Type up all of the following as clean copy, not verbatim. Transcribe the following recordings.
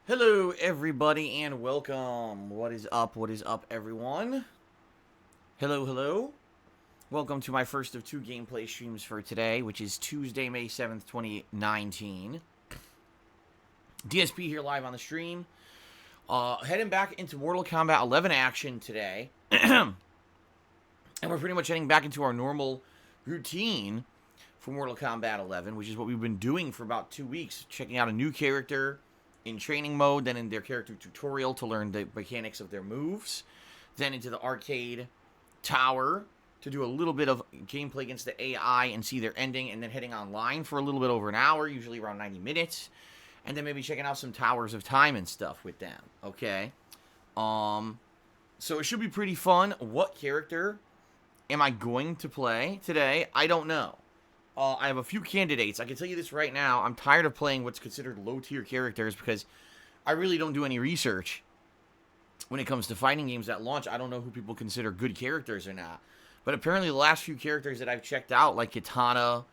Hello, everybody, and welcome. What is up? What is up, everyone? Hello, hello. Welcome to my first of two gameplay streams for today, which is Tuesday, May 7th, 2019. DSP here live on the stream. Heading back into Mortal Kombat 11 action today. And we're pretty much heading back into our normal routine for Mortal Kombat 11, which is what we've been doing for about 2 weeks. Checking out a new character in training mode, then in their character tutorial to learn the mechanics of their moves, then into the arcade tower to do a little bit of gameplay against the AI and see their ending, and then heading online for a little bit over an hour, usually around 90 minutes, and then maybe checking out some Towers of Time and stuff with them, okay? So it should be pretty fun. What character am I going to play today? I don't know. I have a few candidates. I can tell you this right now. I'm tired of playing what's considered low-tier characters because I really don't do any research when it comes to fighting games at launch. I don't know who people consider good characters or not. But apparently the last few characters that I've checked out, like Kitana,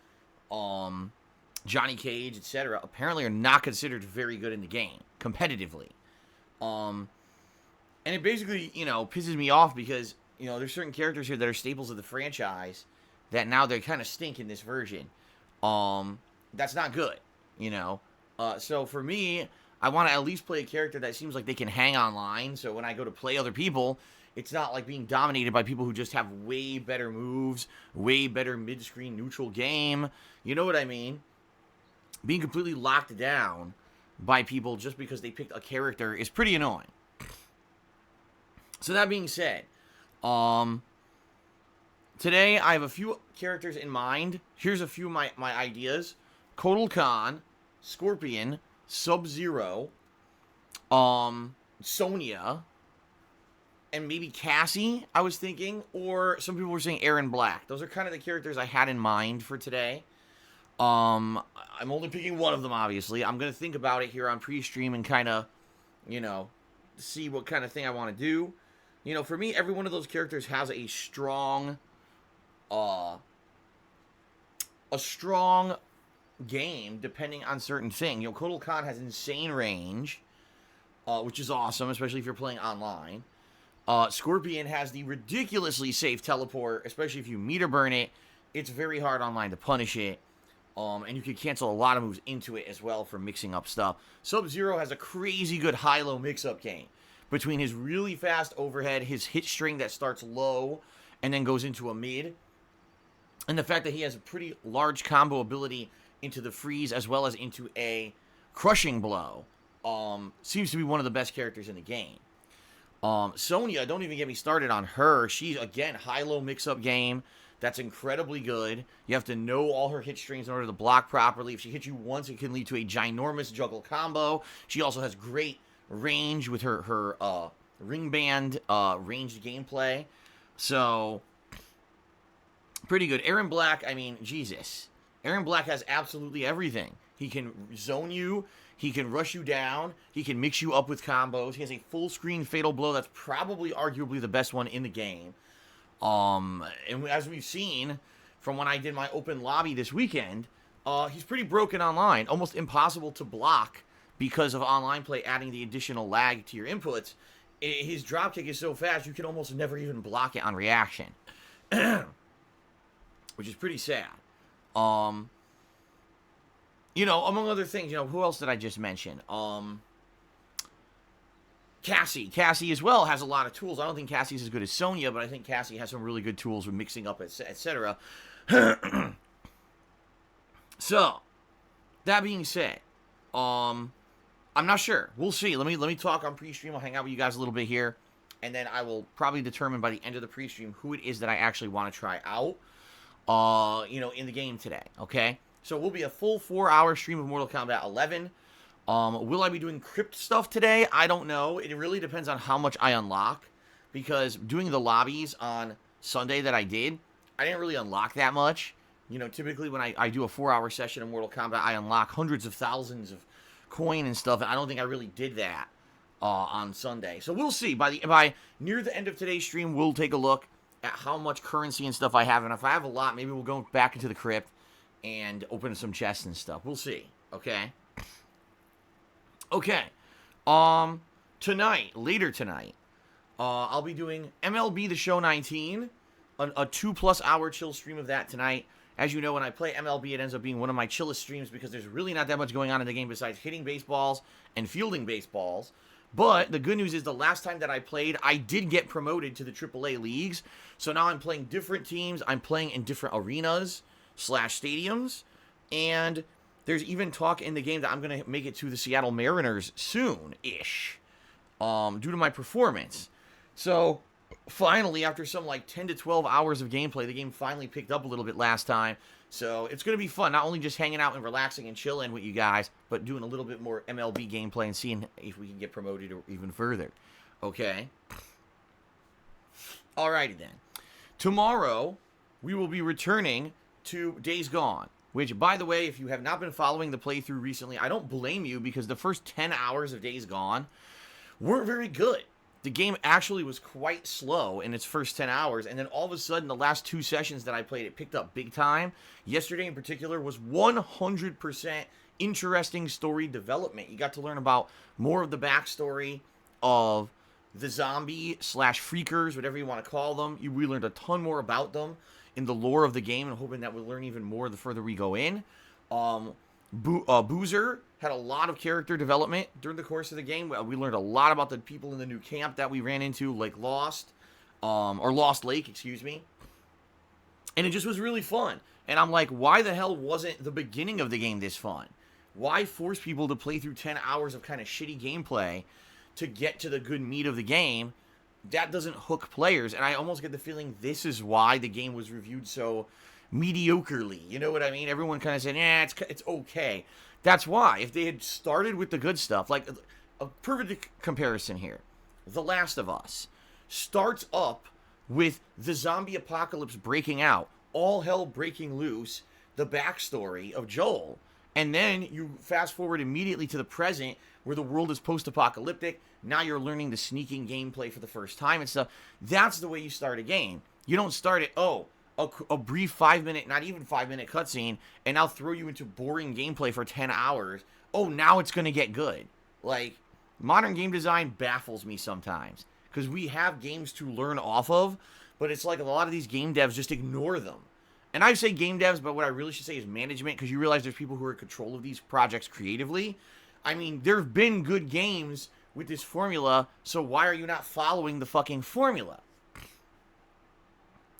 Johnny Cage, etc., apparently are not considered very good in the game, competitively. And it basically, pisses me off because, there's certain characters here that are staples of the franchise that now they kind of stink in this version. That's not good, So for me, I want to at least play a character that seems like they can hang online. So when I go to play other people, it's not like being dominated by people who just have way better moves, way better mid-screen neutral game. You know what I mean? Being completely locked down by people just because they picked a character is pretty annoying. So that being said, today, I have a few characters in mind. Here's a few of my ideas. Kotal Khan, Scorpion, Sub-Zero, Sonya, and maybe Cassie, I was thinking. Or some people were saying Aaron Black. Those are kind of the characters I had in mind for today. I'm only picking one of them, obviously. I'm going to think about it here on pre-stream and kind of, see what kind of thing I want to do. For me, every one of those characters has a strong game depending on certain thing. Kotal Khan has insane range, which is awesome, especially if you're playing online. Scorpion has the ridiculously safe teleport, especially if you meter burn it. It's very hard online to punish it. And you can cancel a lot of moves into it as well for mixing up stuff. Sub-Zero has a crazy good high-low mix-up game. Between his really fast overhead, his hit string that starts low and then goes into a mid, and the fact that he has a pretty large combo ability into the freeze as well as into a crushing blow, seems to be one of the best characters in the game. Sonya, don't even get me started on her. She's, again, high-low mix-up game. That's incredibly good. You have to know all her hit strings in order to block properly. If she hits you once, it can lead to a ginormous juggle combo. She also has great range with her ring band ranged gameplay. So, pretty good. Aaron Black, Jesus. Aaron Black has absolutely everything. He can zone you. He can rush you down. He can mix you up with combos. He has a full screen fatal blow that's probably arguably the best one in the game. And as we've seen from when I did my open lobby this weekend, he's pretty broken online. Almost impossible to block because of online play adding the additional lag to your inputs. His dropkick is so fast you can almost never even block it on reaction. Which is pretty sad. Among other things, who else did I just mention? Cassie. Cassie as well has a lot of tools. I don't think Cassie's as good as Sonya, but I think Cassie has some really good tools with mixing up, etc. So, that being said, I'm not sure. We'll see. Let me talk on pre-stream. I'll hang out with you guys a little bit here, and then I will probably determine by the end of the pre-stream who it is that I actually want to try out, in the game today, okay? So it will be a full 4-hour stream of Mortal Kombat 11. Will I be doing crypt stuff today? I don't know. It really depends on how much I unlock, because doing the lobbies on Sunday that I did, I didn't really unlock that much. Typically when I do a 4-hour session of Mortal Kombat, I unlock hundreds of thousands of coin and stuff, and I don't think I really did that on Sunday. So we'll see. By near the end of today's stream, we'll take a look at how much currency and stuff I have, and if I have a lot, maybe we'll go back into the crypt and open some chests and stuff. We'll see. Okay. Later tonight, I'll be doing MLB The Show 19, a 2+ hour chill stream of that tonight. As you know, when I play MLB, it ends up being one of my chillest streams because there's really not that much going on in the game besides hitting baseballs and fielding baseballs. But the good news is the last time that I played, I did get promoted to the AAA leagues. So now I'm playing different teams. I'm playing in different arenas / stadiums. And there's even talk in the game that I'm going to make it to the Seattle Mariners soon-ish, due to my performance. So finally, after some like 10 to 12 hours of gameplay, the game finally picked up a little bit last time. So it's going to be fun, not only just hanging out and relaxing and chilling with you guys, but doing a little bit more MLB gameplay and seeing if we can get promoted or even further. Okay? Alrighty then. Tomorrow, we will be returning to Days Gone, which, by the way, if you have not been following the playthrough recently, I don't blame you because the first 10 hours of Days Gone weren't very good. The game actually was quite slow in its first 10 hours, and then all of a sudden, the last 2 sessions that I played, it picked up big time. Yesterday, in particular, was 100% interesting story development. You got to learn about more of the backstory of the zombie / freakers, whatever you want to call them. We learned a ton more about them in the lore of the game, and hoping that we'll learn even more the further we go in. Boozer had a lot of character development during the course of the game. We learned a lot about the people in the new camp that we ran into, like Lost Lake, excuse me. And it just was really fun. And I'm like, why the hell wasn't the beginning of the game this fun? Why force people to play through 10 hours of kind of shitty gameplay to get to the good meat of the game? That doesn't hook players. And I almost get the feeling this is why the game was reviewed so mediocrely. You know what I mean? Everyone kind of said, it's okay. That's why. If they had started with the good stuff, like a perfect comparison here, The Last of Us starts up with the zombie apocalypse breaking out, all hell breaking loose, the backstory of Joel, and then you fast forward immediately to the present where the world is post-apocalyptic. Now you're learning the sneaking gameplay for the first time and stuff. That's the way you start a game. You don't start it, a brief 5-minute, not even 5-minute cutscene, and I'll throw you into boring gameplay for 10 hours. Oh, now it's going to get good. Like, modern game design baffles me sometimes, because we have games to learn off of, but it's like a lot of these game devs just ignore them. And I say game devs, but what I really should say is management, because you realize there's people who are in control of these projects creatively. I mean, there have been good games with this formula, so why are you not following the fucking formula?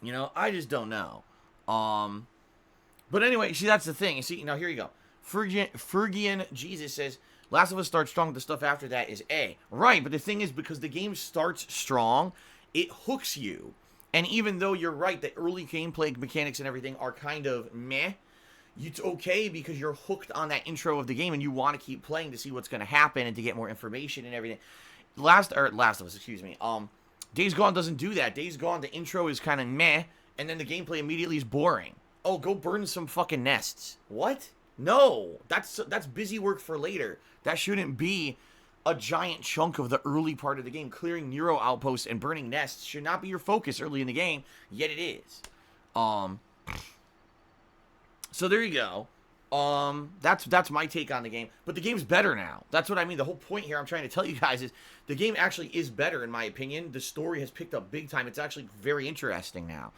You know, I just don't know. But anyway, see, that's the thing. See, now here you go. Fergian Jesus says, Last of Us starts strong, the stuff after that is A. Right, but the thing is, because the game starts strong, it hooks you. And even though you're right, the early gameplay mechanics and everything are kind of meh, it's okay because you're hooked on that intro of the game and you want to keep playing to see what's going to happen and to get more information and everything. Last of Us, excuse me. Days Gone doesn't do that. Days Gone, the intro is kind of meh, and then the gameplay immediately is boring. Oh, go burn some fucking nests. What? No, that's busy work for later. That shouldn't be a giant chunk of the early part of the game. Clearing Nero outposts and burning nests should not be your focus early in the game, yet it is. So there you go. That's my take on the game. But the game's better now. That's what I mean. The whole point here I'm trying to tell you guys is the game actually is better, in my opinion. The story has picked up big time. It's actually very interesting now.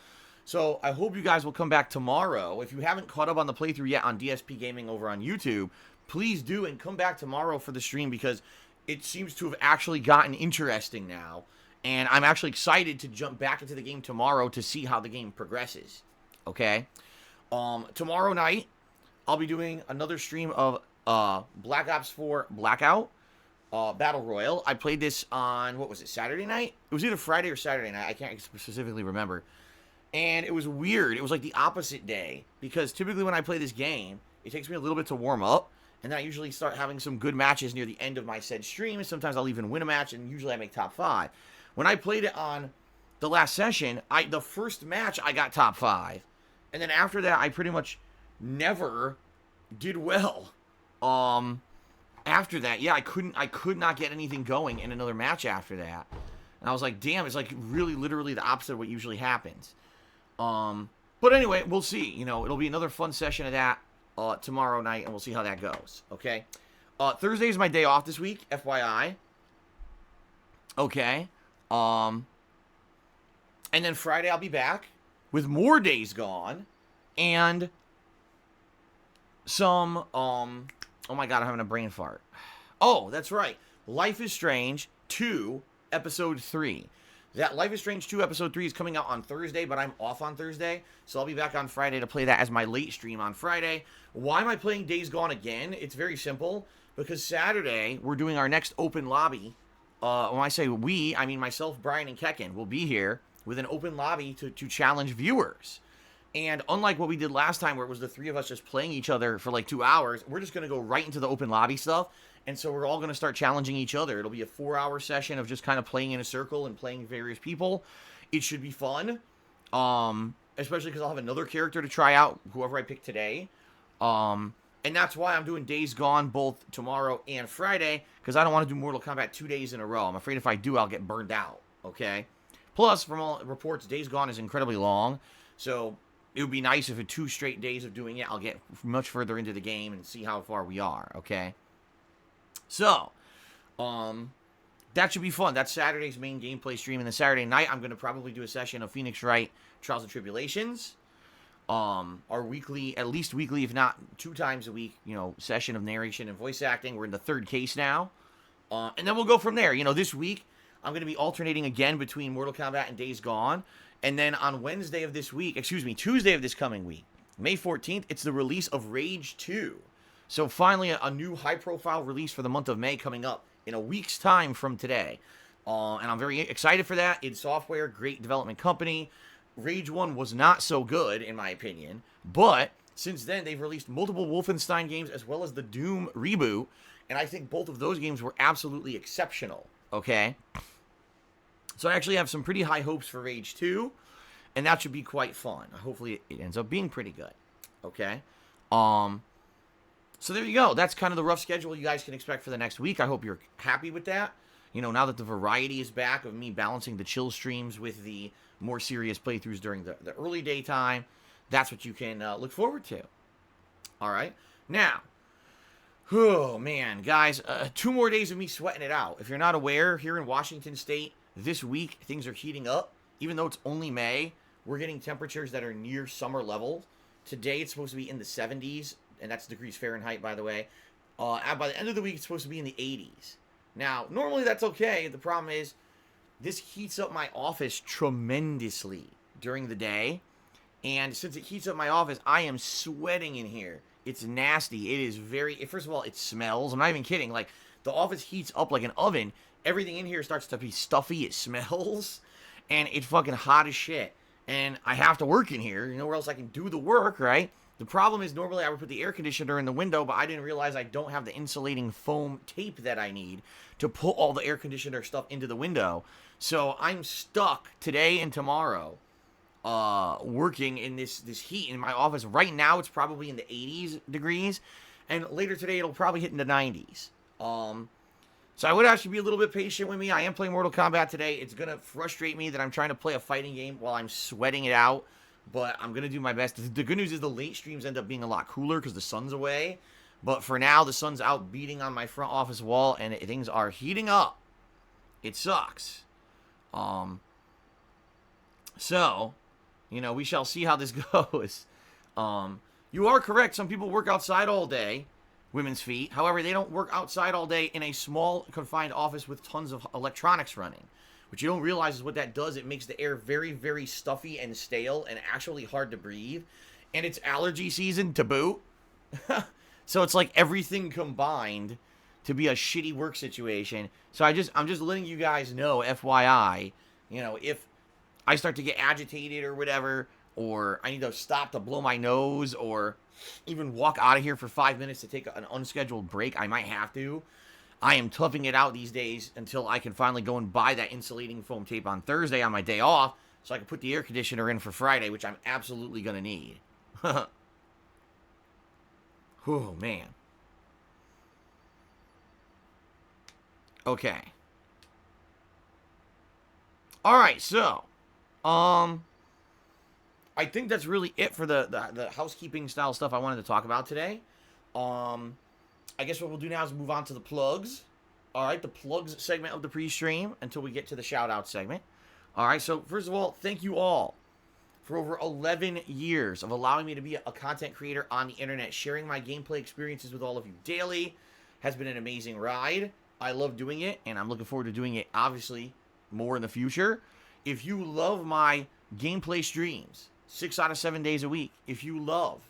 So I hope you guys will come back tomorrow. If you haven't caught up on the playthrough yet on DSPGaming over on YouTube, please do, and come back tomorrow for the stream, because it seems to have actually gotten interesting now. And I'm actually excited to jump back into the game tomorrow to see how the game progresses. Okay? Tomorrow night, I'll be doing another stream of Black Ops 4 Blackout Battle Royale. I played this on, what was it, Saturday night? It was either Friday or Saturday night. I can't specifically remember. And it was weird. It was like the opposite day. Because typically when I play this game, it takes me a little bit to warm up. And then I usually start having some good matches near the end of my said stream. And sometimes I'll even win a match, and usually I make top 5. When I played it on the last session, the first match I got top 5. And then after that, I pretty much never did well. After that, yeah, I could not get anything going in another match after that. And I was like, damn, it's like really literally the opposite of what usually happens. But anyway, we'll see. You know, it'll be another fun session of that tomorrow night, and we'll see how that goes. Okay? Thursday is my day off this week, FYI. Okay. And then Friday I'll be back with more Days Gone and some, oh my god, I'm having a brain fart. Oh, that's right. Life is Strange 2, Episode 3. That Life is Strange 2 Episode 3 is coming out on Thursday, but I'm off on Thursday, so I'll be back on Friday to play that as my late stream on Friday. Why am I playing Days Gone again? It's very simple, because Saturday, we're doing our next open lobby. When I say we, I mean myself, Brian, and Kekken will be here with an open lobby to challenge viewers. And unlike what we did last time, where it was the three of us just playing each other for like 2 hours, we're just going to go right into the open lobby stuff. And so we're all going to start challenging each other. It'll be a 4-hour session of just kind of playing in a circle and playing various people. It should be fun. Especially because I'll have another character to try out, whoever I pick today. And that's why I'm doing Days Gone both tomorrow and Friday, because I don't want to do Mortal Kombat 2 days in a row. I'm afraid if I do, I'll get burned out, okay? Plus, from all reports, Days Gone is incredibly long, so it would be nice if in 2 straight days of doing it, I'll get much further into the game and see how far we are, okay? So, that should be fun. That's Saturday's main gameplay stream, and then Saturday night, I'm going to probably do a session of Phoenix Wright Trials and Tribulations. Our weekly, at least weekly, if not 2 times a week, session of narration and voice acting. We're in the 3rd case now. And then we'll go from there. This week, I'm going to be alternating again between Mortal Kombat and Days Gone. And then on Tuesday of this coming week, May 14th, it's the release of Rage 2. So finally, a new high-profile release for the month of May coming up in a week's time from today. And I'm very excited for that. id Software, great development company. Rage 1 was not so good, in my opinion. But since then, they've released multiple Wolfenstein games as well as the Doom reboot. And I think both of those games were absolutely exceptional. Okay? So I actually have some pretty high hopes for Rage 2. And that should be quite fun. Hopefully it ends up being pretty good. Okay? So there you go. That's kind of the rough schedule you guys can expect for the next week. I hope you're happy with that. Now that the variety is back of me balancing the chill streams with the more serious playthroughs during the early daytime, that's what you can look forward to. All right. Now, oh, man, guys, 2 more days of me sweating it out. If you're not aware, here in Washington State, this week, things are heating up. Even though it's only May, we're getting temperatures that are near summer level. Today, it's supposed to be in the 70s, and that's degrees Fahrenheit, by the way. By the end of the week, it's supposed to be in the 80s. Now, normally that's okay. The problem is, this heats up my office tremendously during the day. And since it heats up my office, I am sweating in here. It's nasty. It is first of all, it smells. I'm not even kidding. Like, the office heats up like an oven. Everything in here starts to be stuffy. It smells. And it's fucking hot as shit. And I have to work in here, where else I can do the work, right? The problem is normally I would put the air conditioner in the window, but I didn't realize I don't have the insulating foam tape that I need to put all the air conditioner stuff into the window. So I'm stuck today and tomorrow working in this heat in my office. Right now it's probably in the 80s degrees, and later today it'll probably hit in the 90s. So I would actually be a little bit patient with me. I am playing Mortal Kombat today. It's going to frustrate me that I'm trying to play a fighting game while I'm sweating it out. But I'm going to do my best. The good news is the late streams end up being a lot cooler because the sun's away. But for now, the sun's out beating on my front office wall, and things are heating up. It sucks. So, we shall see how this goes. You are correct. Some people work outside all day, women's feet. However, they don't work outside all day in a small, confined office with tons of electronics running. What you don't realize is what that does. It makes the air very, very stuffy and stale and actually hard to breathe. And it's allergy season to boot. So it's like everything combined to be a shitty work situation. So I'm just letting you guys know, FYI, if I start to get agitated or whatever, or I need to stop to blow my nose, or even walk out of here for 5 minutes to take an unscheduled break, I might have to. I am toughing it out these days until I can finally go and buy that insulating foam tape on Thursday on my day off so I can put the air conditioner in for Friday, which I'm absolutely going to need. Oh, man. Okay. All right, so I think that's really it for the housekeeping style stuff I wanted to talk about today. I guess what we'll do now is move on to the plugs. All right, the plugs segment of the pre-stream until we get to the shout-out segment. All right, so first of all, thank you all for over 11 years of allowing me to be a content creator on the internet. Sharing my gameplay experiences with all of you daily has been an amazing ride. I love doing it, and I'm looking forward to doing it, obviously, more in the future. If you love my gameplay streams, 6 out of 7 days a week, if you love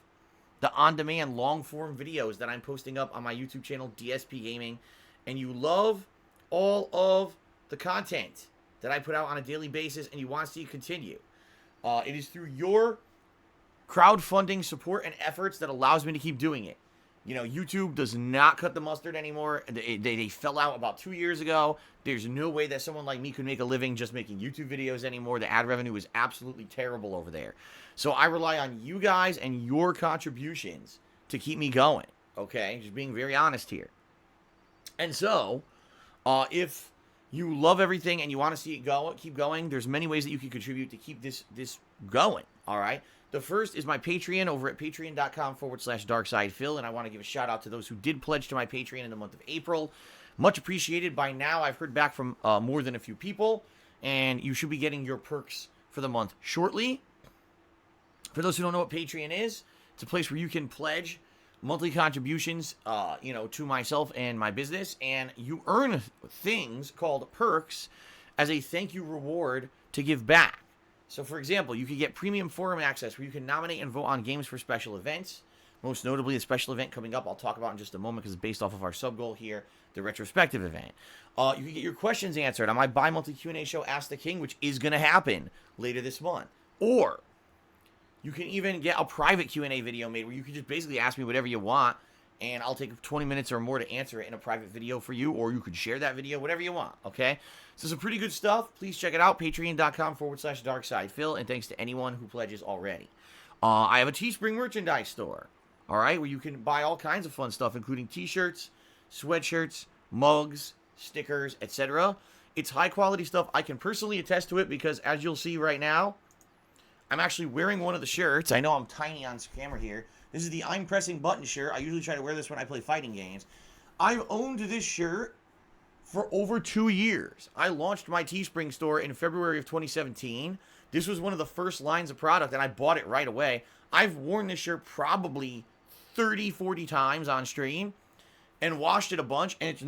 the on-demand long-form videos that I'm posting up on my YouTube channel, DSPGaming, and you love all of the content that I put out on a daily basis and you want to see it continue, it is through your crowdfunding support and efforts that allows me to keep doing it. You know, YouTube does not cut the mustard anymore. They fell out about 2 years ago. There's no way that someone like me could make a living just making YouTube videos anymore. The ad revenue is absolutely terrible over there. So I rely on you guys and your contributions to keep me going, okay? Just being very honest here. And so, if you love everything and you want to see it keep going, there's many ways that you can contribute to keep this going, all right? The first is my Patreon over at patreon.com/darksidephil, and I want to give a shout out to those who did pledge to my Patreon in the month of April. Much appreciated. By now, I've heard back from more than a few people, and you should be getting your perks for the month shortly. For those who don't know what Patreon is, it's a place where you can pledge monthly contributions, to myself and my business, and you earn things called perks as a thank you reward to give back. So, for example, you could get premium forum access where you can nominate and vote on games for special events. Most notably, a special event coming up I'll talk about in just a moment because it's based off of our sub-goal here, the retrospective event. You can get your questions answered on my bi-monthly Q&A show, Ask the King, which is going to happen later this month. Or you can even get a private Q&A video made where you can just basically ask me whatever you want, and I'll take 20 minutes or more to answer it in a private video for you, or you could share that video, whatever you want, okay? So some pretty good stuff. Please check it out, patreon.com/darksidephil, and thanks to anyone who pledges already. I have a Teespring merchandise store, all right, where you can buy all kinds of fun stuff, including t-shirts, sweatshirts, mugs, stickers, etc. It's high-quality stuff. I can personally attest to it because, as you'll see right now, I'm actually wearing one of the shirts. I know I'm tiny on camera here. This is the I'm Pressing Button shirt. I usually try to wear this when I play fighting games. I've owned this shirt for over 2 years. I launched my Teespring store in February of 2017. This was one of the first lines of product, and I bought it right away. I've worn this shirt probably 30, 40 times on stream and washed it a bunch, and it's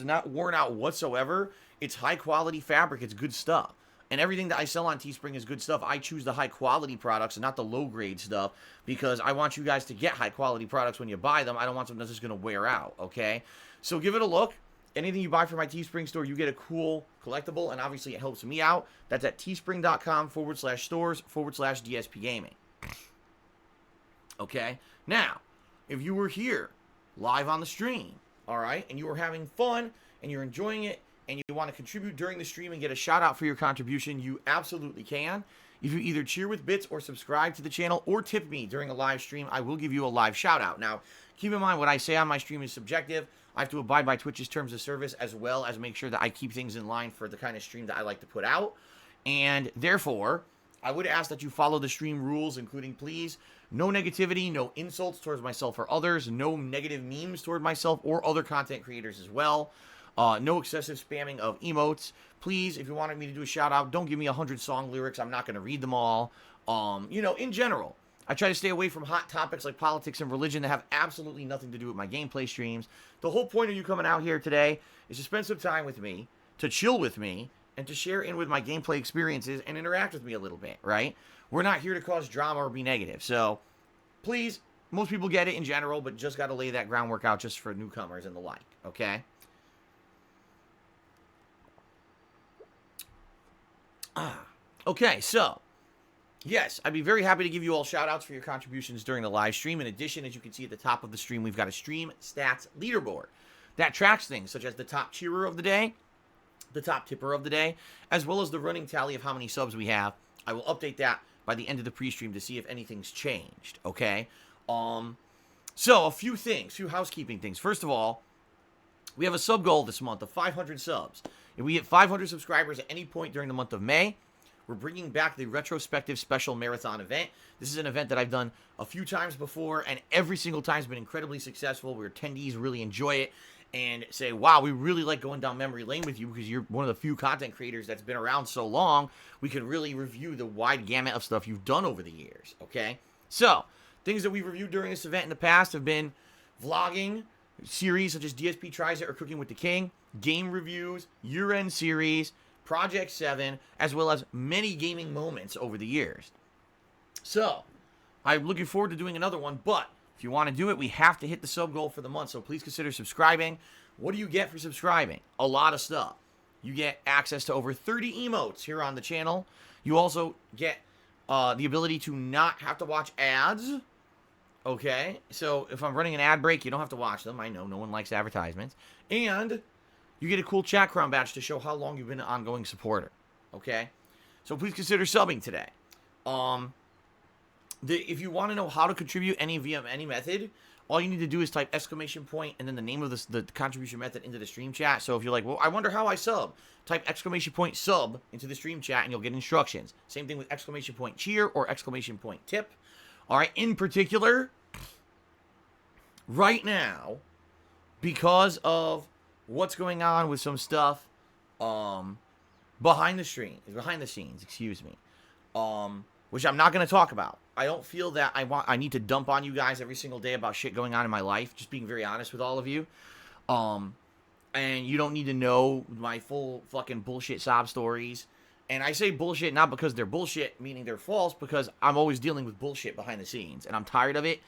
not worn out whatsoever. It's high-quality fabric. It's good stuff. And everything that I sell on Teespring is good stuff. I choose the high-quality products and not the low-grade stuff because I want you guys to get high-quality products when you buy them. I don't want something that's just going to wear out, okay? So give it a look. Anything you buy from my Teespring store, you get a cool collectible, and obviously it helps me out. That's at teespring.com/stores/DSPGaming. Okay? Now, if you were here live on the stream, all right, and you were having fun and you're enjoying it, and you want to contribute during the stream and get a shout out for your contribution, you absolutely can. If you either cheer with bits or subscribe to the channel or tip me during a live stream, I will give you a live shout out. Now, keep in mind what I say on my stream is subjective. I have to abide by Twitch's terms of service as well as make sure that I keep things in line for the kind of stream that I like to put out. And therefore, I would ask that you follow the stream rules, including, please, no negativity, no insults towards myself or others, no negative memes toward myself or other content creators as well. No excessive spamming of emotes. Please, if you wanted me to do a shout out, don't give me 100 song lyrics. I'm not going to read them all. In general, I try to stay away from hot topics like politics and religion that have absolutely nothing to do with my gameplay streams. The whole point of you coming out here today is to spend some time with me, to chill with me, and to share in with my gameplay experiences and interact with me a little bit, right? We're not here to cause drama or be negative. So, please, most people get it in general, but just got to lay that groundwork out just for newcomers and the like, okay? Okay, so, yes, I'd be very happy to give you all shout-outs for your contributions during the live stream. In addition, as you can see at the top of the stream, we've got a stream stats leaderboard that tracks things such as the top cheerer of the day, the top tipper of the day, as well as the running tally of how many subs we have. I will update that by the end of the pre-stream to see if anything's changed, okay? So, a few housekeeping things. First of all, we have a sub goal this month of 500 subs. If we hit 500 subscribers at any point during the month of May, we're bringing back the retrospective special marathon event. This is an event that I've done a few times before, and every single time has been incredibly successful, where attendees really enjoy it and say, wow, we really like going down memory lane with you because you're one of the few content creators that's been around so long. We could really review the wide gamut of stuff you've done over the years, okay? So, things that we've reviewed during this event in the past have been vlogging, series such as DSP Tries It or Cooking with the King, game reviews, year-end series, Project 7, as well as many gaming moments over the years. So, I'm looking forward to doing another one, but if you want to do it, we have to hit the sub goal for the month, so please consider subscribing. What do you get for subscribing? A lot of stuff. You get access to over 30 emotes here on the channel. You also get the ability to not have to watch ads. Okay, so if I'm running an ad break, you don't have to watch them. I know no one likes advertisements. And you get a cool chat crown badge to show how long you've been an ongoing supporter. Okay, so please consider subbing today. If you want to know how to contribute via any method, all you need to do is type exclamation point and then the name of the contribution method into the stream chat. So if you're like, well, I wonder how I sub, type exclamation point sub into the stream chat and you'll get instructions. Same thing with exclamation point cheer or exclamation point tip. All right, in particular, right now, because of what's going on with some stuff behind the scenes, excuse me, which I'm not going to talk about. I don't feel that I need to dump on you guys every single day about shit going on in my life, just being very honest with all of you. And you don't need to know my full fucking bullshit sob stories. And I say bullshit not because they're bullshit, meaning they're false, because I'm always dealing with bullshit behind the scenes, and I'm tired of it.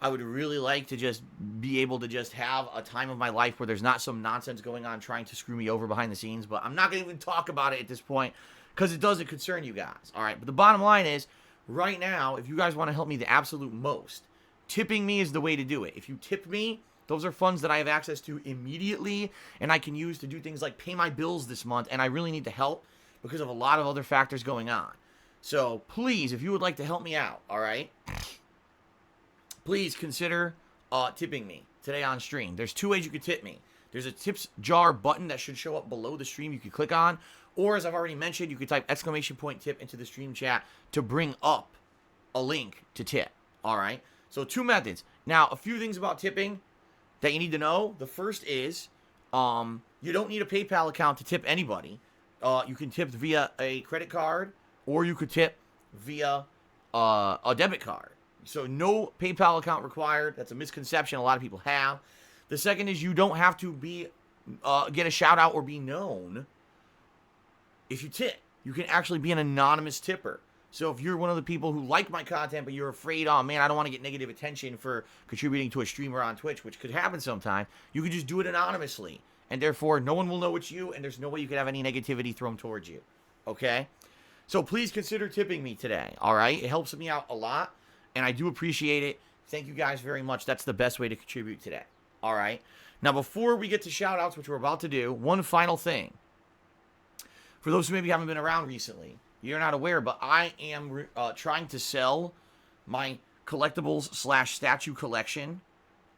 I would really like to just be able to just have a time of my life where there's not some nonsense going on trying to screw me over behind the scenes, but I'm not going to even talk about it at this point because it doesn't concern you guys, all right? But the bottom line is, right now, if you guys want to help me the absolute most, tipping me is the way to do it. If you tip me, those are funds that I have access to immediately, and I can use to do things like pay my bills this month, and I really need the help because of a lot of other factors going on. So please, if you would like to help me out, all right, please consider tipping me today on stream. There's two ways you could tip me. There's a tips jar button that should show up below the stream you could click on, or as I've already mentioned, you could type exclamation point tip into the stream chat to bring up a link to tip, all right? So two methods. Now, a few things about tipping that you need to know. The first is you don't need a PayPal account to tip anybody. You can tip via a credit card, or you could tip via a debit card. So no PayPal account required. That's a misconception a lot of people have. The second is you don't have to get a shout out or be known if you tip. You can actually be an anonymous tipper. So if you're one of the people who like my content, but you're afraid, oh man, I don't want to get negative attention for contributing to a streamer on Twitch, which could happen sometime, you can just do it anonymously. And therefore, no one will know it's you, and there's no way you could have any negativity thrown towards you. Okay? So please consider tipping me today, all right? It helps me out a lot, and I do appreciate it. Thank you guys very much. That's the best way to contribute today, all right? Now, before we get to shout-outs, which we're about to do, one final thing. For those who maybe haven't been around recently, you're not aware, but I am trying to sell my collectibles/statue collection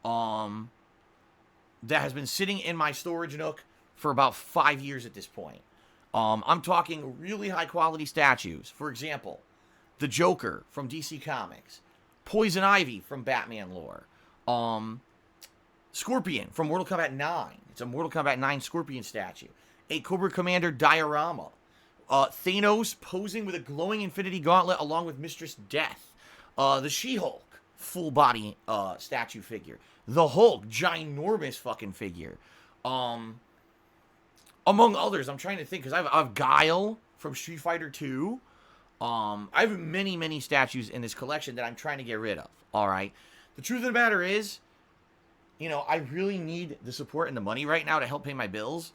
that has been sitting in my storage nook for about 5 years at this point. I'm talking really high-quality statues. For example, the Joker from DC Comics, Poison Ivy from Batman lore, Scorpion from Mortal Kombat 9. It's a Mortal Kombat 9 Scorpion statue. A Cobra Commander diorama. Thanos posing with a glowing Infinity Gauntlet along with Mistress Death. The She-Hulk full-body statue figure. The Hulk, ginormous fucking figure. Among others, I'm trying to think, because I have Guile from Street Fighter 2. I have many, many statues in this collection that I'm trying to get rid of, all right? The truth of the matter is, you know, I really need the support and the money right now to help pay my bills.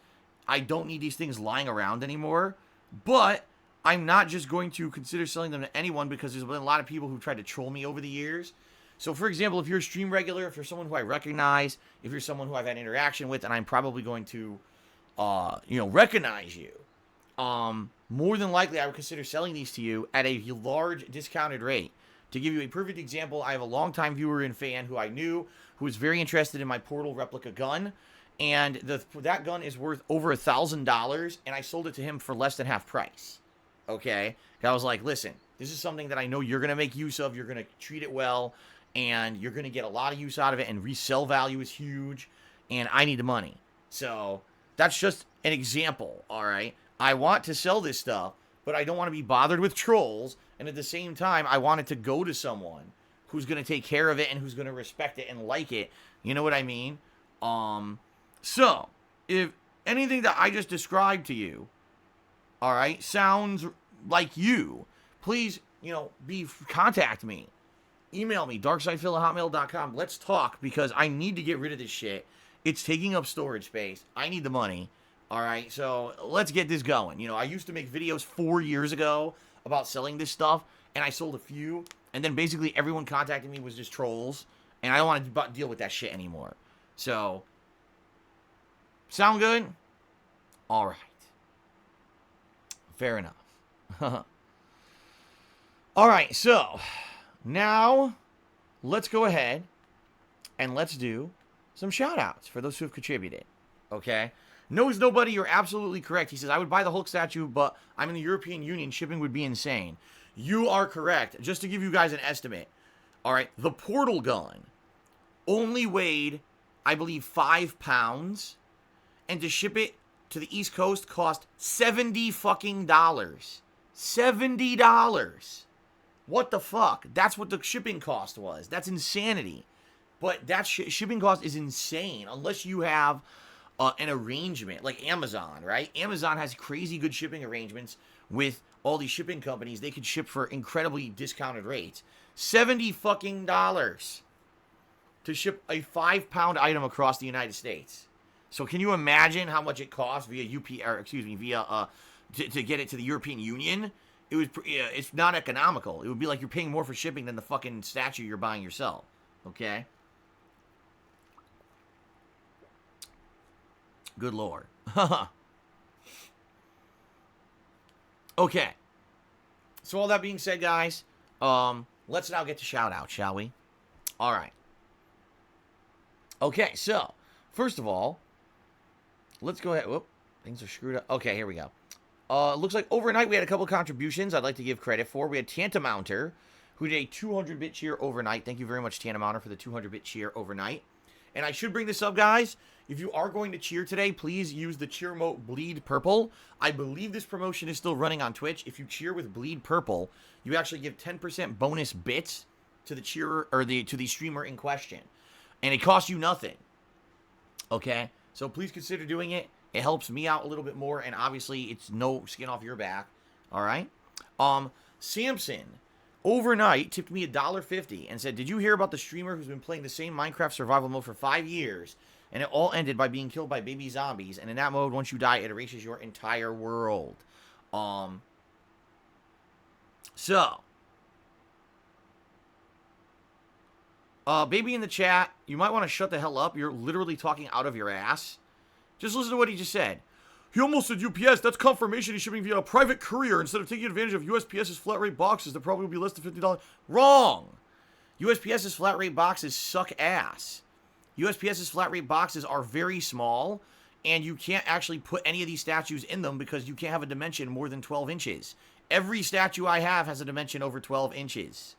I don't need these things lying around anymore, but I'm not just going to consider selling them to anyone because there's been a lot of people who tried to troll me over the years. So, for example, if you're a stream regular, if you're someone who I recognize, if you're someone who I've had interaction with, and I'm probably going to, recognize you, more than likely I would consider selling these to you at a large discounted rate. To give you a perfect example, I have a longtime viewer and fan who I knew who was very interested in my Portal replica gun. And that gun is worth over $1,000, and I sold it to him for less than half price. okay? I was like, listen, this is something that I know you're going to make use of. You're going to treat it well, and you're going to get a lot of use out of it, and resell value is huge, and I need the money. So that's just an example, all right? I want to sell this stuff, but I don't want to be bothered with trolls, and at the same time, I want it to go to someone who's going to take care of it and who's going to respect it and like it. You know what I mean? So, if anything that I just described to you, all right, sounds like you, please, contact me. Email me, darksidephil@hotmail.com. Let's talk, because I need to get rid of this shit. It's taking up storage space. I need the money. All right, so let's get this going. I used to make videos 4 years ago about selling this stuff, and I sold a few, and then basically everyone contacting me was just trolls, and I don't want to deal with that shit anymore. So, sound good? All right. Fair enough. All right, so now let's go ahead and let's do some shout-outs for those who have contributed, okay? Knows Nobody, you're absolutely correct. He says, I would buy the Hulk statue, but I'm in the European Union. Shipping would be insane. You are correct. Just to give you guys an estimate, all right, the portal gun only weighed, I believe, 5 pounds, and to ship it to the East Coast cost $70 fucking dollars. $70. What the fuck? That's what the shipping cost was. That's insanity. But that shipping cost is insane unless you have an arrangement like Amazon, right? Amazon has crazy good shipping arrangements with all these shipping companies. They could ship for incredibly discounted rates. $70 fucking dollars to ship a 5-pound item across the United States. So can you imagine how much it costs via to get it to the European Union? It's not economical. It would be like you're paying more for shipping than the fucking statue you're buying yourself. Okay? Good Lord. Okay. So all that being said, guys, let's now get to shout-out, shall we? All right. Okay, so, first of all, let's go ahead. Whoop, things are screwed up. Okay, here we go. Looks like overnight we had a couple contributions I'd like to give credit for. We had Tantamounter, who did a 200-bit cheer overnight. Thank you very much, Tantamounter, for the 200-bit cheer overnight. And I should bring this up, guys. If you are going to cheer today, please use the cheer emote Bleed Purple. I believe this promotion is still running on Twitch. If you cheer with Bleed Purple, you actually give 10% bonus bits to the cheerer or to the streamer in question, and it costs you nothing. Okay, so please consider doing it. It helps me out a little bit more, and obviously it's no skin off your back. All right. Samson overnight tipped me $1.50 and said, "Did you hear about the streamer who's been playing the same Minecraft survival mode for 5 years, and it all ended by being killed by baby zombies? And in that mode, once you die, it erases your entire world." Baby in the chat, you might want to shut the hell up. You're literally talking out of your ass. Just listen to what he just said. He almost said UPS. That's confirmation he's shipping via a private courier instead of taking advantage of USPS's flat rate boxes that probably will be less than $50. Wrong. USPS's flat rate boxes suck ass. USPS's flat rate boxes are very small, and you can't actually put any of these statues in them because you can't have a dimension more than 12 inches. Every statue I have has a dimension over 12 inches.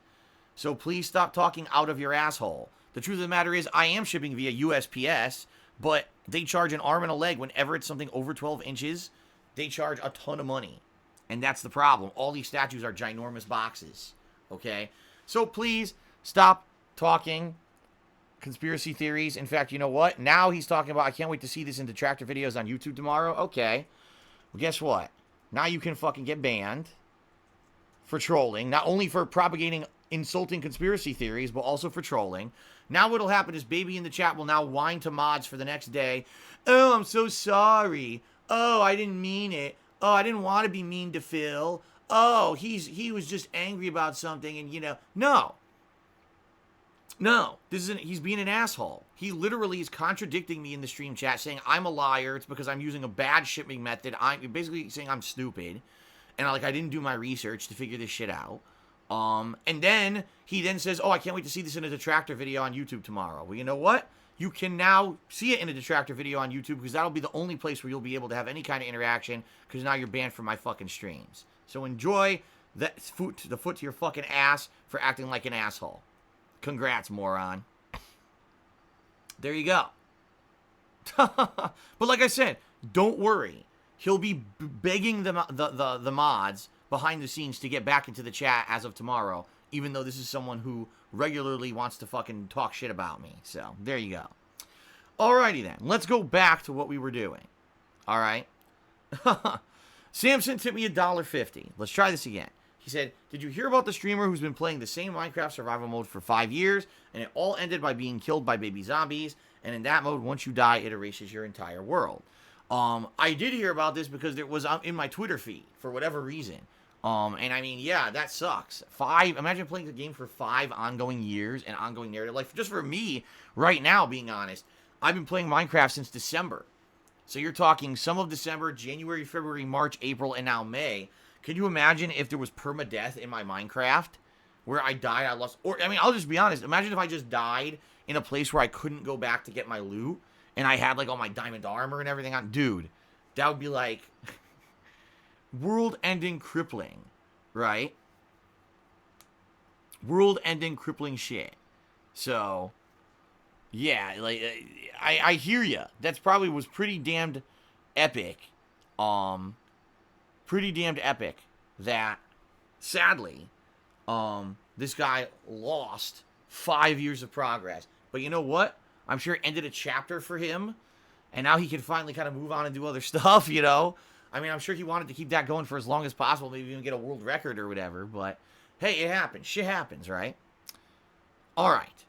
So please stop talking out of your asshole. The truth of the matter is I am shipping via USPS, but they charge an arm and a leg whenever it's something over 12 inches. They charge a ton of money. And that's the problem. All these statues are ginormous boxes. Okay? So please stop talking conspiracy theories. In fact, you know what? Now he's talking about, I can't wait to see this in detractor videos on YouTube tomorrow. Okay. Well, guess what? Now you can fucking get banned for trolling. Not only for propagating insulting conspiracy theories, but also for trolling. Now what'll happen is Baby in the chat will now whine to mods for the next day. Oh, I'm so sorry. Oh, I didn't mean it. Oh, I didn't want to be mean to Phil. Oh, he was just angry about something, and no. No, he's being an asshole. He literally is contradicting me in the stream chat, saying I'm a liar. It's because I'm using a bad shipping method. I'm basically saying I'm stupid, and I didn't do my research to figure this shit out. And then he then says, "Oh, I can't wait to see this in a detractor video on YouTube tomorrow." Well, you know what? You can now see it in a detractor video on YouTube because that'll be the only place where you'll be able to have any kind of interaction because now you're banned from my fucking streams. So enjoy the foot to your fucking ass for acting like an asshole. Congrats, moron. There you go. But like I said, don't worry. He'll be begging the mods behind the scenes to get back into the chat as of tomorrow, even though this is someone who regularly wants to fucking talk shit about me. So, there you go. Alrighty then. Let's go back to what we were doing. Alright? Samson tipped me $1.50. Let's try this again. He said, did you hear about the streamer who's been playing the same Minecraft survival mode for 5 years, and it all ended by being killed by baby zombies, and in that mode, once you die, it erases your entire world? I did hear about this because it was in my Twitter feed, for whatever reason. And I mean, yeah, that sucks. Imagine playing the game for 5 ongoing years and ongoing narrative. Like, just for me, right now, being honest, I've been playing Minecraft since December. So you're talking some of December, January, February, March, April, and now May. Can you imagine if there was permadeath in my Minecraft? Where I died, I lost... Or, I mean, I'll just be honest. Imagine if I just died in a place where I couldn't go back to get my loot, and I had, like, all my diamond armor and everything on. Dude, that would be, like... world-ending crippling, right? World-ending crippling shit. So... yeah, like, I hear ya. That's probably was pretty damned epic. Pretty damned epic that, sadly, this guy lost 5 years of progress. But you know what? I'm sure it ended a chapter for him, and now he can finally kind of move on and do other stuff, you know? I mean, I'm sure he wanted to keep that going for as long as possible, maybe even get a world record or whatever, but hey, it happens. Shit happens, right? All right.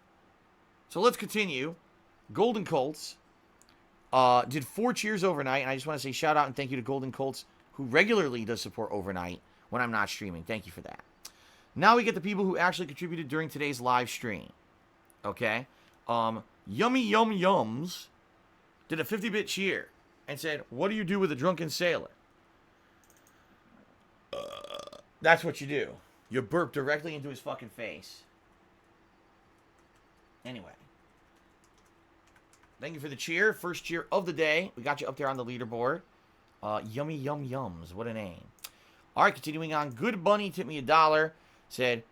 So let's continue. Golden Colts did 4 cheers overnight, and I just want to say shout out and thank you to Golden Colts, who regularly does support overnight when I'm not streaming. Thank you for that. Now we get the people who actually contributed during today's live stream. Okay? Yummy Yum Yums did a 50-bit cheer and said, what do you do with a drunken sailor? That's what you do. You burp directly into his fucking face. Anyway. Thank you for the cheer. First cheer of the day. We got you up there on the leaderboard. Yummy Yum Yums. What a name. All right, continuing on. Good Bunny tipped me $1. Said,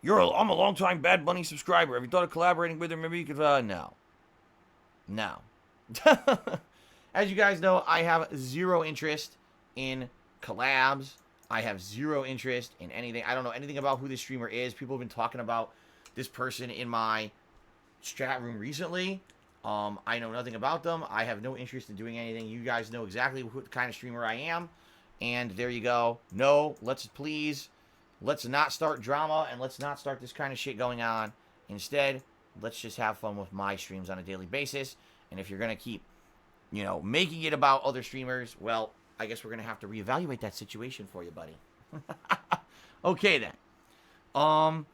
I'm a long-time Bad Bunny subscriber. Have you thought of collaborating with him? Maybe you could... no. No. As you guys know, I have zero interest in collabs. I have zero interest in anything. I don't know anything about who this streamer is. People have been talking about this person in my chat room recently. I know nothing about them. I have no interest in doing anything. You guys know exactly what kind of streamer I am. And there you go. No, let's not start drama and let's not start this kind of shit going on. Instead, let's just have fun with my streams on a daily basis. And if you're going to keep, making it about other streamers, well, I guess we're going to have to reevaluate that situation for you, buddy. Okay, then.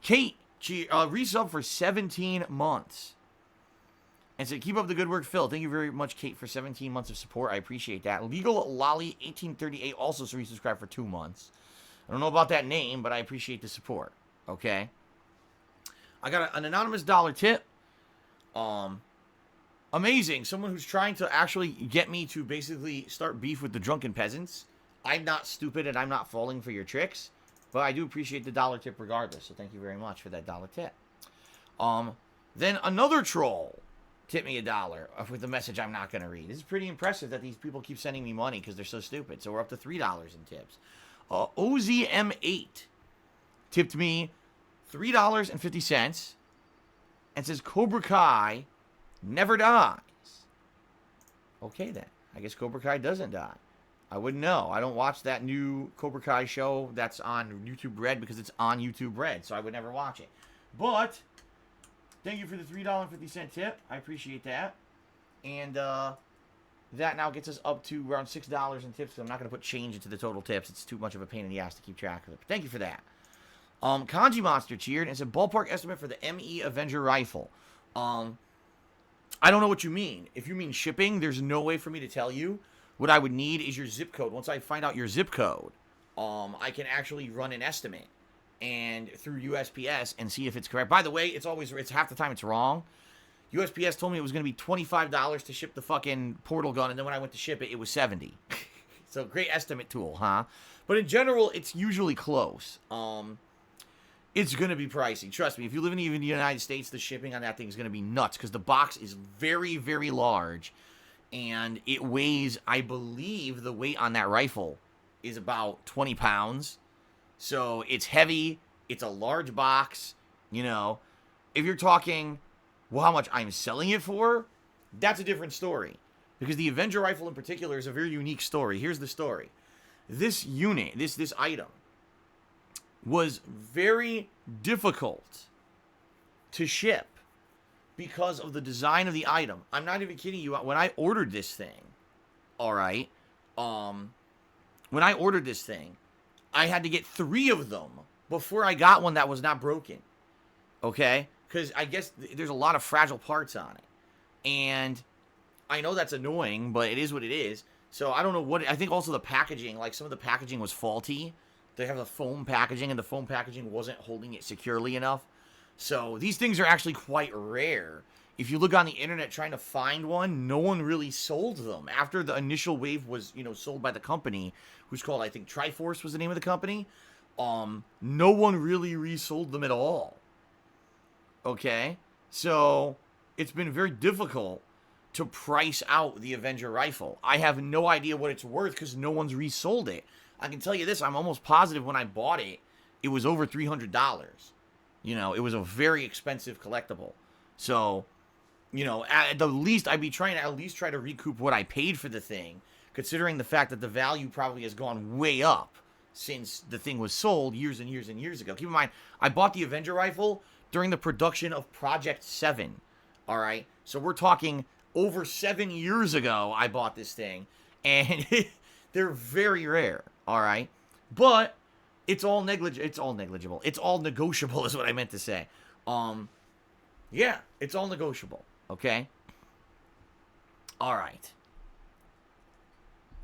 Kate, she resub for 17 months. And said, keep up the good work, Phil. Thank you very much, Kate, for 17 months of support. I appreciate that. Legal Lolly 1838 also resubscribed for 2 months. I don't know about that name, but I appreciate the support. Okay? I got an anonymous $1 tip. Amazing. Someone who's trying to actually get me to basically start beef with the drunken peasants. I'm not stupid and I'm not falling for your tricks. But I do appreciate the $1 tip regardless. So thank you very much for that $1 tip. Then another troll tip me $1 with a message I'm not going to read. This is pretty impressive that these people keep sending me money because they're so stupid. So we're up to $3 in tips. OZM8 tipped me $3.50 and says Cobra Kai never dies. Okay, then. I guess Cobra Kai doesn't die. I wouldn't know. I don't watch that new Cobra Kai show that's on YouTube Red because it's on YouTube Red, so I would never watch it. But thank you for the $3.50 tip. I appreciate that. And that now gets us up to around $6 in tips. So I'm not going to put change into the total tips. It's too much of a pain in the ass to keep track of it. But thank you for that. Kanji Monster cheered and said ballpark estimate for the ME Avenger rifle. I don't know what you mean. If you mean shipping, there's no way for me to tell you. What I would need is your zip code. Once I find out your zip code, I can actually run an estimate and through USPS and see if it's correct. By the way, it's half the time it's wrong. USPS told me it was going to be $25 to ship the fucking portal gun, and then when I went to ship it, it was $70. So great estimate tool, huh? But in general, it's usually close. It's going to be pricey. Trust me, if you live in even the United States, the shipping on that thing is going to be nuts because the box is very, very large. And it weighs, I believe, the weight on that rifle is about 20 pounds. So it's heavy. It's a large box. You know, if you're talking, well, how much I'm selling it for, that's a different story. Because the Avenger rifle in particular is a very unique story. Here's the story. This unit, this item, was very difficult to ship because of the design of the item. I'm not even kidding you. When I ordered this thing, all right, when I ordered this thing, I had to get 3 of them before I got one that was not broken, okay? Because I guess there's a lot of fragile parts on it. And I know that's annoying, but it is what it is. So I don't know what, I think also the packaging, like some of the packaging was faulty. They have the foam packaging, and the foam packaging wasn't holding it securely enough. So these things are actually quite rare. If you look on the internet trying to find one, no one really sold them. After the initial wave was, sold by the company, who's called, I think, Triforce was the name of the company, no one really resold them at all. Okay? So it's been very difficult to price out the Avenger rifle. I have no idea what it's worth because no one's resold it. I can tell you this, I'm almost positive when I bought it, it was over $300. It was a very expensive collectible. So, at the least, I'd be trying to at least try to recoup what I paid for the thing, considering the fact that the value probably has gone way up since the thing was sold years and years and years ago. Keep in mind, I bought the Avenger rifle during the production of Project 7, all right? So we're talking over 7 years ago I bought this thing, and they're very rare, all right? But it's all negligible. It's all negotiable is what I meant to say. Yeah, it's all negotiable, okay? All right.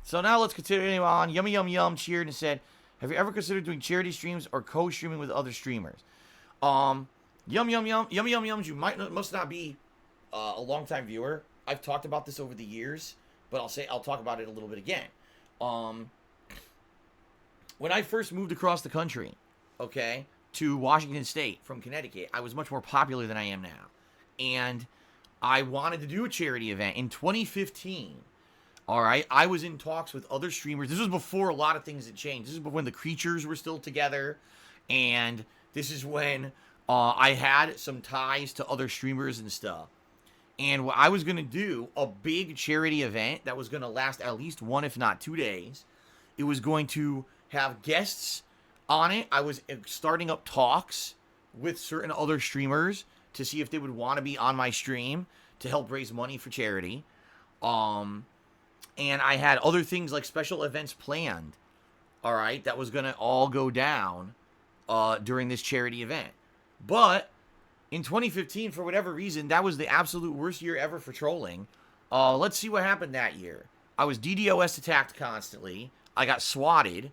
So now let's continue on. Yummy Yum Yum cheered and said, have you ever considered doing charity streams or co-streaming with other streamers? Yum Yum Yum, Yummy Yum Yums, you must not be a longtime viewer. I've talked about this over the years, but I'll talk about it a little bit again. When I first moved across the country, okay, to Washington State from Connecticut, I was much more popular than I am now. And I wanted to do a charity event in 2015. All right, I was in talks with other streamers. This was before a lot of things had changed. This is when the Creatures were still together. And this is when I had some ties to other streamers and stuff. And I was going to do a big charity event that was going to last at least 1, if not 2 days. It was going to have guests on it. I was starting up talks with certain other streamers to see if they would want to be on my stream to help raise money for charity. And I had other things like special events planned, all right, that was going to all go down during this charity event. But in 2015, for whatever reason, that was the absolute worst year ever for trolling. Let's see what happened that year. I was DDoS attacked constantly. I got swatted.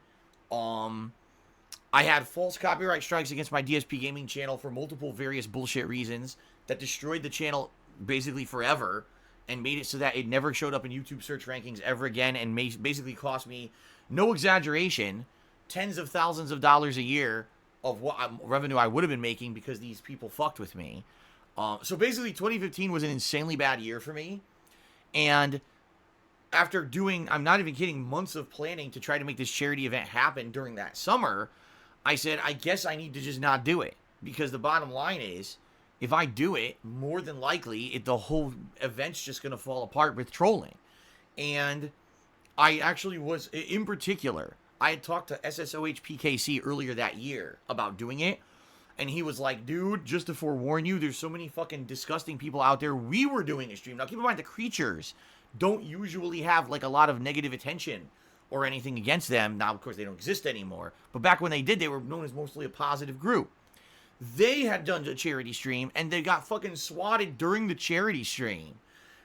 I had false copyright strikes against my DSPGaming channel for multiple various bullshit reasons that destroyed the channel basically forever and made it so that it never showed up in YouTube search rankings ever again and basically cost me, no exaggeration, tens of thousands of dollars a year of what revenue I would have been making because these people fucked with me. So basically 2015 was an insanely bad year for me. And after doing, I'm not even kidding, months of planning to try to make this charity event happen during that summer, I said, I guess I need to just not do it. Because the bottom line is, if I do it, more than likely, the whole event's just going to fall apart with trolling. And I actually was, in particular, I had talked to SSOHPKC earlier that year about doing it. And he was like, dude, just to forewarn you, there's so many fucking disgusting people out there. We were doing a stream. Now, keep in mind, the Creatures don't usually have, like, a lot of negative attention or anything against them. Now, of course, they don't exist anymore. But back when they did, they were known as mostly a positive group. They had done a charity stream, and they got fucking swatted during the charity stream,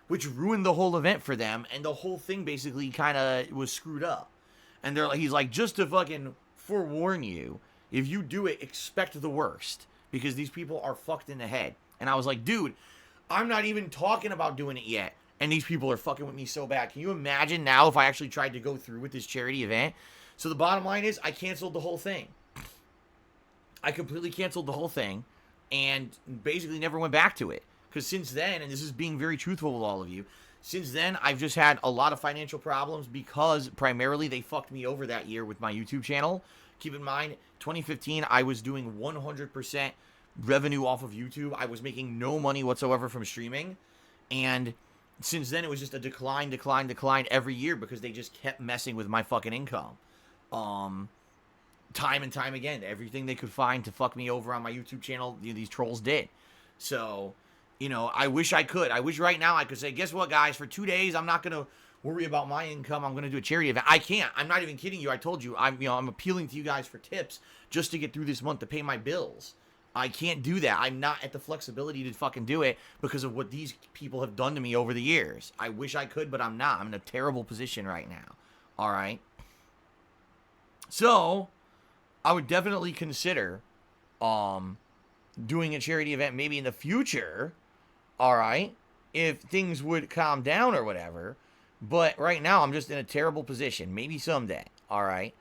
which ruined the whole event for them, and the whole thing basically kind of was screwed up. And he's like, just to fucking forewarn you, if you do it, expect the worst, because these people are fucked in the head. And I was like, dude, I'm not even talking about doing it yet. And these people are fucking with me so bad. Can you imagine now if I actually tried to go through with this charity event? So the bottom line is I canceled the whole thing. I completely canceled the whole thing and basically never went back to it. Because since then, and this is being very truthful with all of you, since then, I've just had a lot of financial problems because primarily they fucked me over that year with my YouTube channel. Keep in mind, 2015, I was doing 100% revenue off of YouTube. I was making no money whatsoever from streaming. And since then, it was just a decline every year because they just kept messing with my fucking income. Time and time again, everything they could find to fuck me over on my YouTube channel, these trolls did. So, I wish I could. I wish right now I could say, guess what, guys? For 2 days, I'm not going to worry about my income. I'm going to do a charity event. I can't. I'm not even kidding you. I told you. I'm appealing to you guys for tips just to get through this month to pay my bills. I can't do that. I'm not at the flexibility to fucking do it because of what these people have done to me over the years. I wish I could, but I'm not. I'm in a terrible position right now. All right? So, I would definitely consider doing a charity event maybe in the future, all right, if things would calm down or whatever. But right now, I'm just in a terrible position. Maybe someday, all right?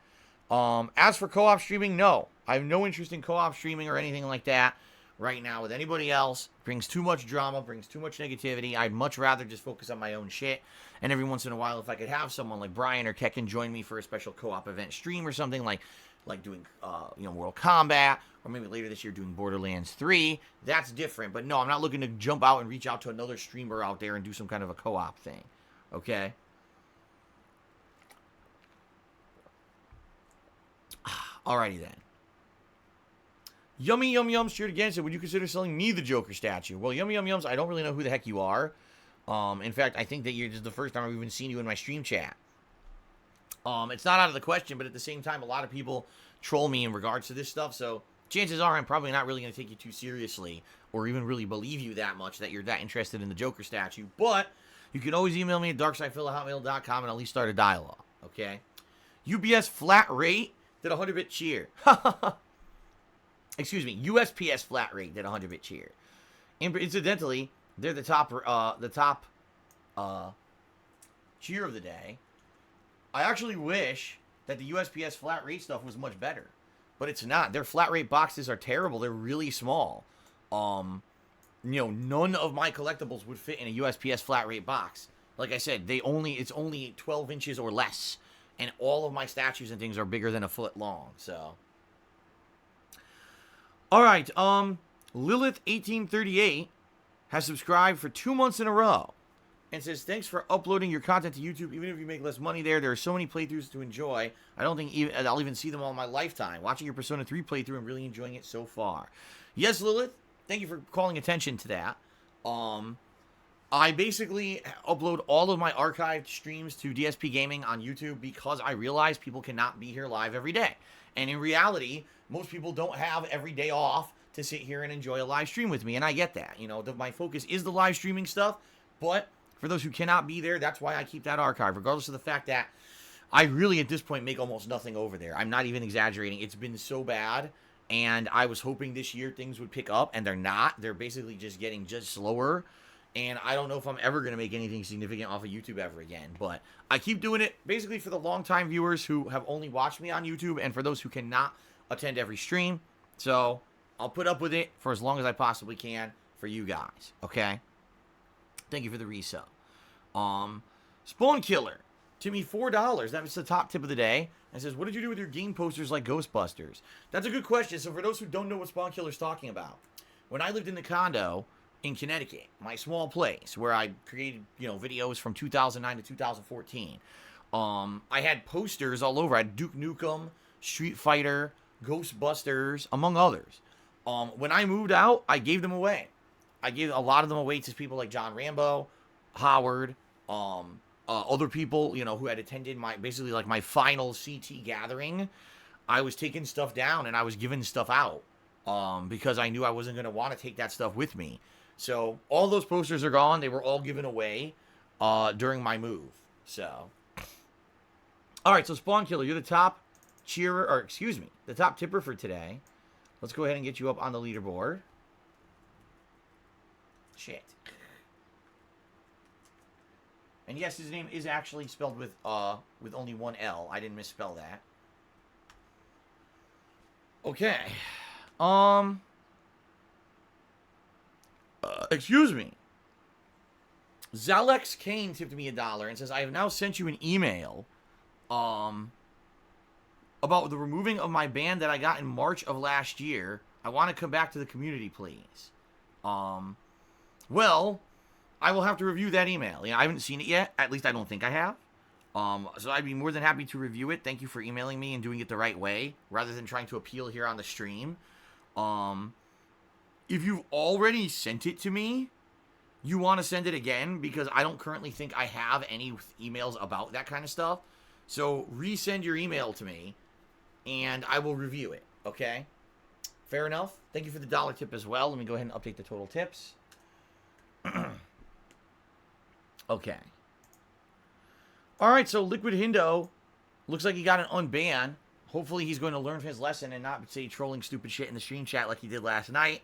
As for co-op streaming, no. I have no interest in co-op streaming or anything like that right now with anybody else. Brings too much drama, brings too much negativity. I'd much rather just focus on my own shit. And every once in a while, if I could have someone like Brian or Kekken join me for a special co-op event stream or something like doing, Mortal Kombat, or maybe later this year doing Borderlands 3, that's different. But no, I'm not looking to jump out and reach out to another streamer out there and do some kind of a co-op thing. Okay? Alrighty then. Yummy Yum Yums cheered again, said, would you consider selling me the Joker statue? Well, Yummy Yum Yums, I don't really know who the heck you are. In fact, I think that this is the first time I've even seen you in my stream chat. It's not out of the question, but at the same time, a lot of people troll me in regards to this stuff, so chances are I'm probably not really going to take you too seriously or even really believe you that much that you're that interested in the Joker statue, but you can always email me at darksidefilla@hotmail.com and at least start a dialogue, okay? UBS flat rate did a 100-bit cheer. Excuse me, USPS flat rate did a 100-bit cheer. Incidentally, they're the top cheer of the day. I actually wish that the USPS flat rate stuff was much better, but it's not. Their flat rate boxes are terrible. They're really small. None of my collectibles would fit in a USPS flat rate box. Like I said, it's only 12 inches or less, and all of my statues and things are bigger than a foot long. So, all right. Lilith1838 has subscribed for 2 months in a row. And says, thanks for uploading your content to YouTube. Even if you make less money there are so many playthroughs to enjoy. I don't think I'll even see them all in my lifetime. Watching your Persona 3 playthrough, I'm really enjoying it so far. Yes, Lilith, thank you for calling attention to that. I basically upload all of my archived streams to DSPGaming on YouTube because I realize people cannot be here live every day. And in reality, most people don't have every day off to sit here and enjoy a live stream with me. And I get that. My focus is the live streaming stuff, but for those who cannot be there, that's why I keep that archive, regardless of the fact that I really, at this point, make almost nothing over there. I'm not even exaggerating. It's been so bad, and I was hoping this year things would pick up, and they're not. They're basically just getting just slower, and I don't know if I'm ever going to make anything significant off of YouTube ever again, but I keep doing it basically for the long-time viewers who have only watched me on YouTube, and for those who cannot attend every stream. So I'll put up with it for as long as I possibly can for you guys, okay? Thank you for the resub. Spawn Killer, Timmy, $4. That was the top tip of the day. And says, what did you do with your game posters like Ghostbusters? That's a good question. So for those who don't know what Spawn Killer's talking about, when I lived in the condo in Connecticut, my small place where I created, videos from 2009 to 2014, I had posters all over. I had Duke Nukem, Street Fighter, Ghostbusters, among others. When I moved out, I gave them away. I gave a lot of them away to people like John Rambo, Howard, other people, who had attended my final CT gathering. I was taking stuff down and I was giving stuff out, because I knew I wasn't going to want to take that stuff with me. So all those posters are gone. They were all given away, during my move. So, all right. So Spawn Killer, you're the top the top tipper for today. Let's go ahead and get you up on the leaderboard. Shit. And yes, his name is actually spelled with only one L. I didn't misspell that. Okay. Excuse me. Zalex Kane tipped me $1 and says, I have now sent you an email about the removing of my ban that I got in March of last year. I want to come back to the community, please. Well, I will have to review that email. I haven't seen it yet. At least I don't think I have. So I'd be more than happy to review it. Thank you for emailing me and doing it the right way, rather than trying to appeal here on the stream. If you've already sent it to me, you want to send it again, because I don't currently think I have any emails about that kind of stuff. So resend your email to me, and I will review it, okay? Fair enough? Thank you for the $1 tip as well. Let me go ahead and update the total tips. Okay. Alright, so Liquid Hindo looks like he got an unban. Hopefully he's going to learn from his lesson and not say trolling stupid shit in the stream chat like he did last night.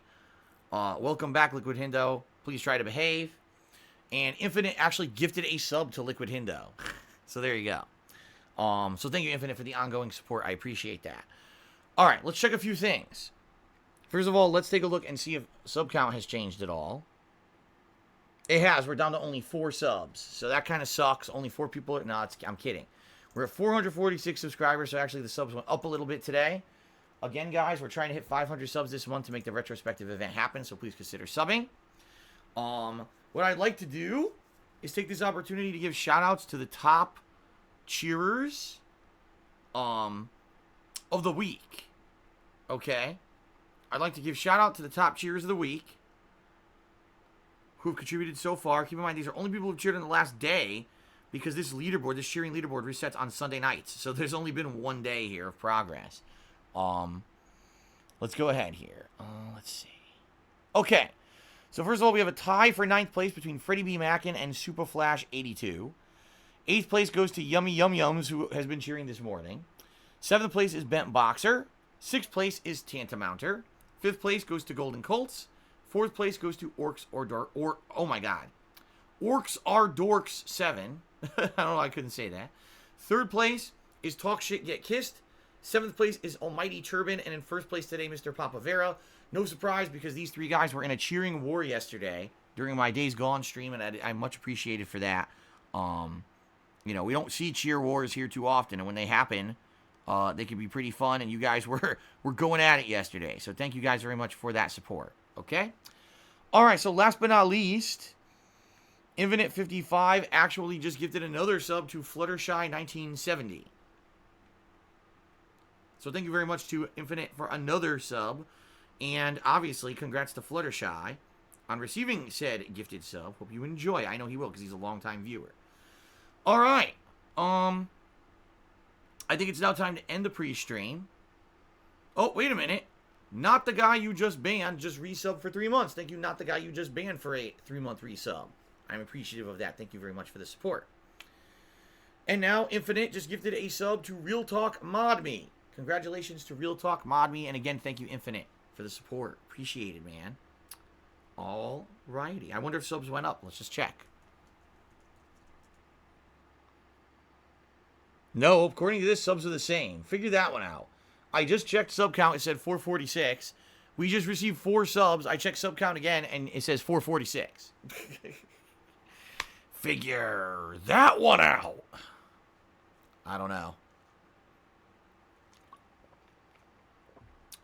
Welcome back, Liquid Hindo. Please try to behave. And Infinite actually gifted a sub to Liquid Hindo. So there you go. So thank you, Infinite, for the ongoing support. I appreciate that. Alright, let's check a few things. First of all, let's take a look and see if sub count has changed at all. It has. We're down to only 4 subs. So that kind of sucks. Only 4 people. No, I'm kidding. We're at 446 subscribers. So actually the subs went up a little bit today. Again, guys, we're trying to hit 500 subs this month to make the retrospective event happen. So please consider subbing. What I'd like to do is take this opportunity to give shout outs to the top cheerers of the week. Okay? I'd like to give shout out to the top cheerers of the week who have contributed so far. Keep in mind, these are only people who have cheered in the last day, because this leaderboard, this cheering leaderboard, resets on Sunday nights. So there's only been 1 day here of progress. Let's go ahead here. Let's see. Okay. So first of all, we have a tie for 9th place between Freddie B. Mackin and Superflash82. 8th place goes to Yummy Yum Yums, who has been cheering this morning. 7th place is Bent Boxer. 6th place is Tantamounter. 5th place goes to Golden Colts. 4th place goes to Orcs oh my god. Orcs Are Dorks 7. I don't know why I couldn't say that. 3rd place is Talk Shit Get Kissed. 7th place is Almighty Turban. And in 1st place today, Mr. Papavera. No surprise, because these 3 guys were in a cheering war yesterday during my Days Gone stream, and I'm much appreciated for that. You know, we don't see cheer wars here too often, and when they happen, they can be pretty fun, and you guys were going at it yesterday. So thank you guys very much for that support. Okay? Alright, so last but not least, Infinite55 actually just gifted another sub to Fluttershy1970. So thank you very much to Infinite for another sub. And obviously, congrats to Fluttershy on receiving said gifted sub. Hope you enjoy. I know he will, because he's a longtime viewer. Alright. I think it's now time to end the pre-stream. Oh, wait a minute. Not the guy you just banned just resubbed for 3 months. Thank you, not the guy you just banned for a 3-month resub. I'm appreciative of that. Thank you very much for the support. And now, Infinite just gifted a sub to Real Talk Mod Me. Congratulations to Real Talk Mod Me. And again, thank you, Infinite, for the support. Appreciate it, man. Alrighty. I wonder if subs went up. Let's just check. No, according to this, subs are the same. Figure that one out. I just checked sub count. It said 446. We just received 4 subs. I checked sub count again, and it says 446. Figure that one out. I don't know.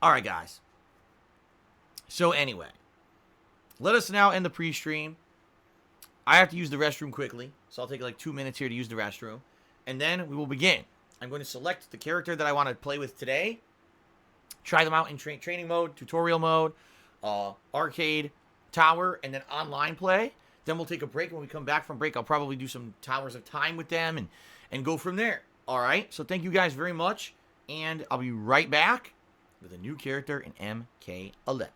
Alright, guys. So anyway, let us now end the pre-stream. I have to use the restroom quickly, so I'll take like 2 minutes here to use the restroom. And then we will begin. I'm going to select the character that I want to play with today. Try them out in training mode, tutorial mode, arcade, tower, and then online play. Then we'll take a break. When we come back from break, I'll probably do some Towers of Time with them and go from there. All right? So thank you guys very much. And I'll be right back with a new character in MK11.